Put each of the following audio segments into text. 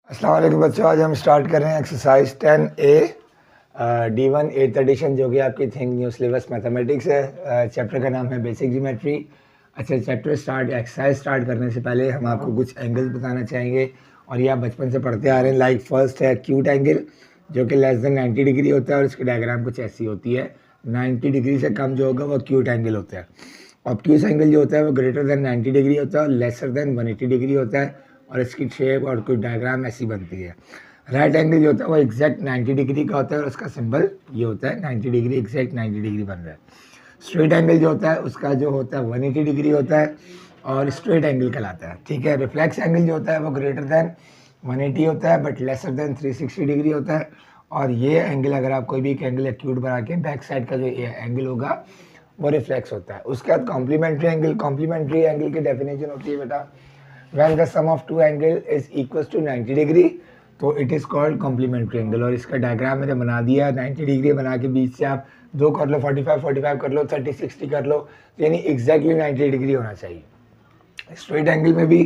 अस्सलाम वालेकुम बच्चों, आज हम स्टार्ट कर रहे हैं exercise 10A D1 8th addition, जो कि आपकी थिंक न्यू सिलेबस मैथमेटिक्स है। चैप्टर का नाम है बेसिक ज्योमेट्री। अच्छा, चैप्टर एक्सरसाइज स्टार्ट करने से पहले हम आपको कुछ एंगल्स बताना चाहेंगे और ये आप बचपन से पढ़ते आ रहे हैं। लाइक फर्स्ट है एक्यूट एंगल, जो कि लेस देन 90 डिग्री होता है और इसकी डायग्राम कुछ ऐसी होती है। 90 डिग्री से कम जो होगा वो एक्यूट एंगल होता है। ऑब्ट्यूज एंगल जो होता है वो ग्रेटर देन 90 डिग्री होता है और लेसर देन 180 डिग्री होता है और इसकी शेप और कोई डायग्राम ऐसी बनती है। राइट एंगल जो होता है वो एग्जैक्ट 90 डिग्री का होता है और उसका सिंबल ये होता है 90 डिग्री, एग्जैक्ट 90 डिग्री बन रहा है। स्ट्रेट एंगल जो होता है उसका जो होता है 180 डिग्री होता है और स्ट्रेट एंगल कहलाता है। ठीक है। रिफ्लेक्स एंगल जो होता है वो ग्रेटर देन 180 होता है बट लेसर देन 360 डिग्री होता है। और ये एंगल, अगर आप कोई भी एक एंगल एक्यूट बना के बैक साइड का जो एंगल होगा वो रिफ्लेक्स होता है। उसके बाद कॉम्प्लीमेंट्री एंगल। कॉम्प्लीमेंट्री एंगल की डेफिनेशन होती है बेटा, when the sum of two angle is equals to 90 degree, तो it is called complementary angle. और इसका डायग्राम मैंने बना दिया। 90 डिग्री बना के बीच से आप दो कर लो, 45 कर लो, 30 60 कर लो, यानी एग्जैक्टली 90 डिग्री होना चाहिए। स्ट्रेट एंगल में भी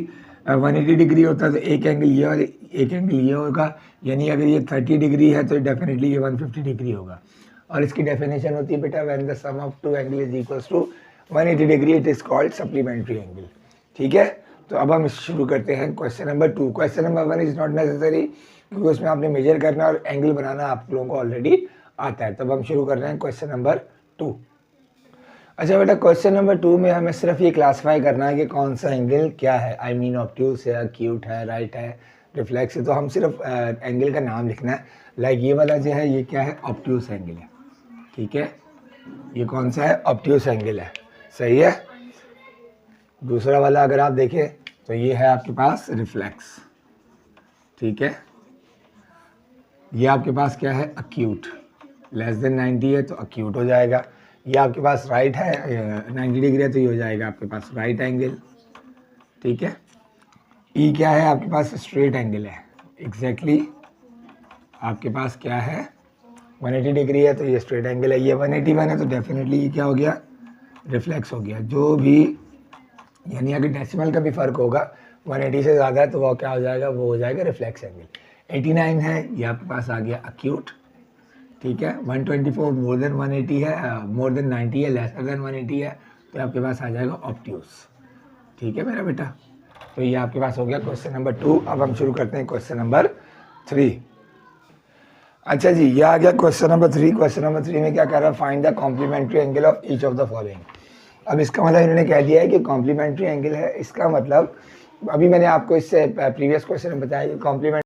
180 डिग्री होता है, तो एक एंगल ये और एक एंगल ये होगा, यानी अगर ये 30 डिग्री है तो डेफिनेटली ये 150 डिग्री होगा। और इसकी डेफिनेशन होती है बेटा, when the sum of two angle is equals to 180 degree, it is called supplementary angle. ठीक है। तो अब हम शुरू करते हैं question number 2। Question number 1 is not necessary, क्योंकि उसमें आपने मेजर करना और एंगल बनाना आप लोगों को ऑलरेडी आता है। तब हम शुरू कर रहे हैं क्वेश्चन नंबर 2। अच्छा बेटा, क्वेश्चन नंबर 2 में हमें सिर्फ ये क्लासीफाई करना है कि कौन सा एंगल क्या है। आई मीन ऑब्ट्यूज है, एक्यूट है, राइट है, रिफ्लेक्स है। तो हम सिर्फ एंगल का नाम लिखना है। लाइक ये वाला जो है ये क्या है, ऑब्ट्यूज एंगल है। ठीक है, ये कौन सा है, ऑब्ट्यूज एंगल है। सही है। दूसरा वाला अगर आप देखें तो ये है आपके पास रिफ्लेक्स। ठीक है। ये आपके पास क्या है, एक्यूट। लेस देन 90 है तो एक्यूट हो जाएगा। ये आपके पास राइट है, 90 डिग्री है तो ये हो जाएगा आपके पास राइट एंगल। ठीक है। ई क्या है आपके पास, स्ट्रेट एंगल है। एग्जैक्टली आपके पास क्या है, 180 डिग्री है तो ये स्ट्रेट एंगल है। ये 181 है तो डेफिनेटली ये क्या हो गया, रिफ्लेक्स हो गया। जो भी, यानी अगर डेसिमल का भी फ़र्क होगा, 180 से ज़्यादा है तो वो क्या हो जाएगा, वो हो जाएगा रिफ्लेक्स एंगल। 89 है, ये आपके पास आ गया एक्यूट। ठीक है। 124 मोर देन 180 है, मोर देन 90 है, लेसर देन 180 है, तो आपके पास आ जाएगा ऑब्ट्यूज। ठीक है मेरा बेटा। तो ये आपके पास हो गया क्वेश्चन नंबर 2। अब हम शुरू करते हैं क्वेश्चन नंबर 3। अच्छा जी, ये आ गया क्वेश्चन नंबर 3। क्वेश्चन नंबर 3 में क्या कह रहा है, find the complementary angle of each of the following. अब इसका मतलब इन्होंने कह दिया है कि कॉम्प्लीमेंट्री एंगल है। इसका मतलब अभी मैंने आपको इससे प्रीवियस क्वेश्चन में बताया कि कॉम्प्लीमेंट